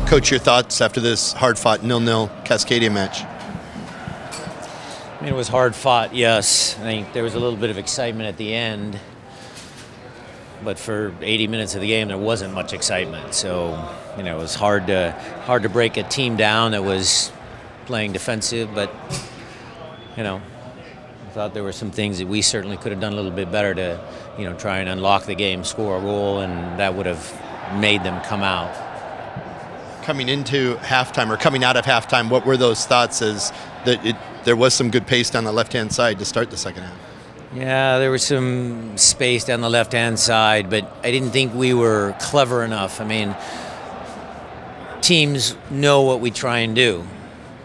Coach, your thoughts after this hard-fought 0-0 Cascadia match? I mean, it was hard fought, yes. I think there was a little bit of excitement at the end, but for 80 minutes of the game, there wasn't much excitement. So, you know, it was hard to break a team down that was playing defensive. But, you know, I thought there were some things that we certainly could have done a little bit better to, you know, try and unlock the game, score a goal, and that would have made them come out. Coming into halftime or coming out of halftime, what were those thoughts as that there was some good pace down the left-hand side to start the second half? Yeah, there was some space down the left-hand side, but I didn't think we were clever enough. I mean, teams know what we try and do,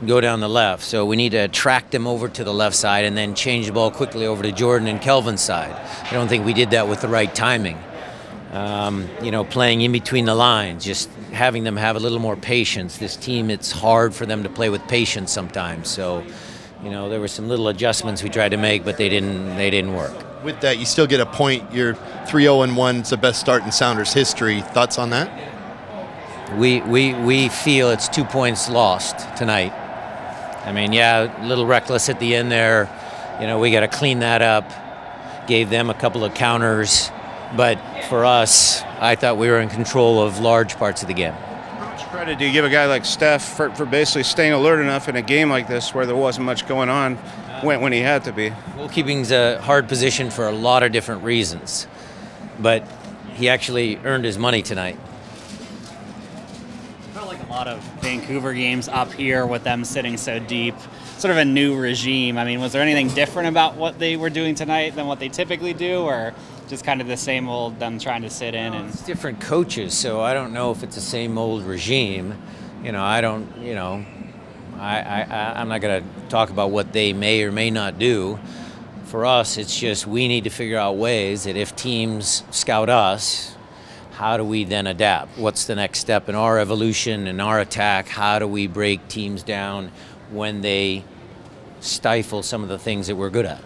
go down the left, so we need to attract them over to the left side and then change the ball quickly over to Jordan and Kelvin's side. I don't think we did that with the right timing. You know, playing in between the lines, just having them have a little more patience. This team, it's hard for them to play with patience sometimes. So, you know, there were some little adjustments we tried to make, but they didn't work. With that, you still get a point. You're 3-0-1. It's the best start in Sounders history. Thoughts on that? We feel it's 2 points lost tonight. I mean, yeah, a little reckless at the end there. You know, we got to clean that up. Gave them a couple of counters. But for us, I thought we were in control of large parts of the game. How much credit do you give a guy like Steph for basically staying alert enough in a game like this where there wasn't much going on when he had to be? Goalkeeping's a hard position for a lot of different reasons. But he actually earned his money tonight. I felt like a lot of Vancouver games up here with them sitting so deep. Sort of a new regime. I mean, was there anything different about what they were doing tonight than what they typically do, or just kind of the same old them trying to sit in? And it's different coaches, so I don't know if it's the same old regime. You know, I don't. You know, I'm not going to talk about what they may or may not do. For us, it's just we need to figure out ways that if teams scout us, how do we then adapt? What's the next step in our evolution, in our attack? How do we break teams down when they stifle some of the things that we're good at? Do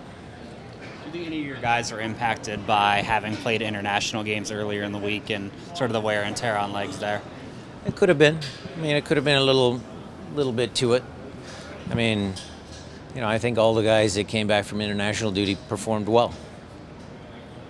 you think any of your guys are impacted by having played international games earlier in the week and sort of the wear and tear on legs there? It could have been. I mean, it could have been a little bit to it. I mean, you know, I think all the guys that came back from international duty performed well.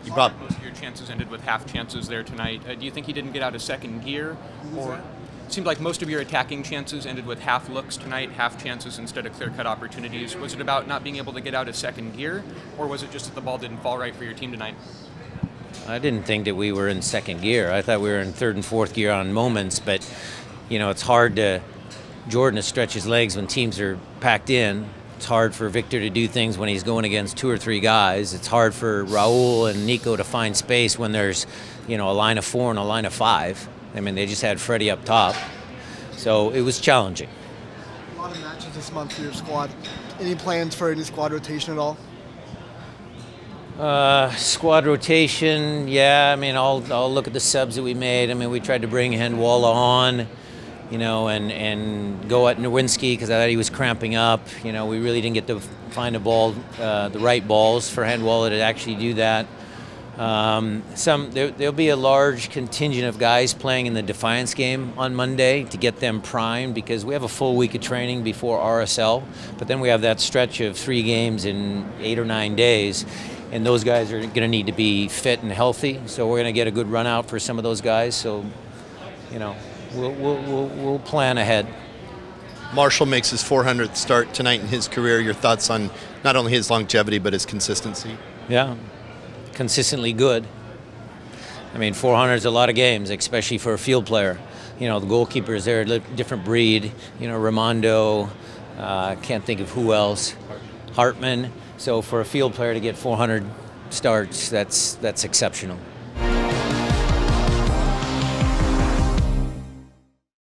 Most of your chances ended with half chances there tonight. Do you think he didn't get out of second gear? Or it seemed like most of your attacking chances ended with half looks tonight, half chances instead of clear-cut opportunities. Was it about not being able to get out of second gear, or was it just that the ball didn't fall right for your team tonight? I didn't think that we were in second gear. I thought we were in third and fourth gear on moments, but, you know, it's hard to Jordan to stretch his legs when teams are packed in. It's hard for Victor to do things when he's going against 2 or 3 guys. It's hard for Raul and Nico to find space when there's, you know, a line of 4 and a line of 5. I mean, they just had Freddie up top. So it was challenging. A lot of matches this month for your squad. Any plans for any squad rotation at all? Squad rotation, yeah. I mean, I'll look at the subs that we made. I mean, we tried to bring Handwalla on, you know, and go at Nowinski because I thought he was cramping up. You know, we really didn't get to find the right balls for Handwalla to actually do that. There'll be a large contingent of guys playing in the Defiance game on Monday to get them primed because we have a full week of training before RSL, but then we have that stretch of 3 games in 8 or 9 days, and those guys are going to need to be fit and healthy. So we're going to get a good run out for some of those guys. So, you know, we'll plan ahead. Marshall makes his 400th start tonight in his career. Your thoughts on not only his longevity but his consistency? Yeah. Consistently good. I mean, 400 is a lot of games, especially for a field player. You know, the goalkeepers, they're a different breed. You know, Raimondo, can't think of who else, Hartman. So for a field player to get 400 starts, that's exceptional.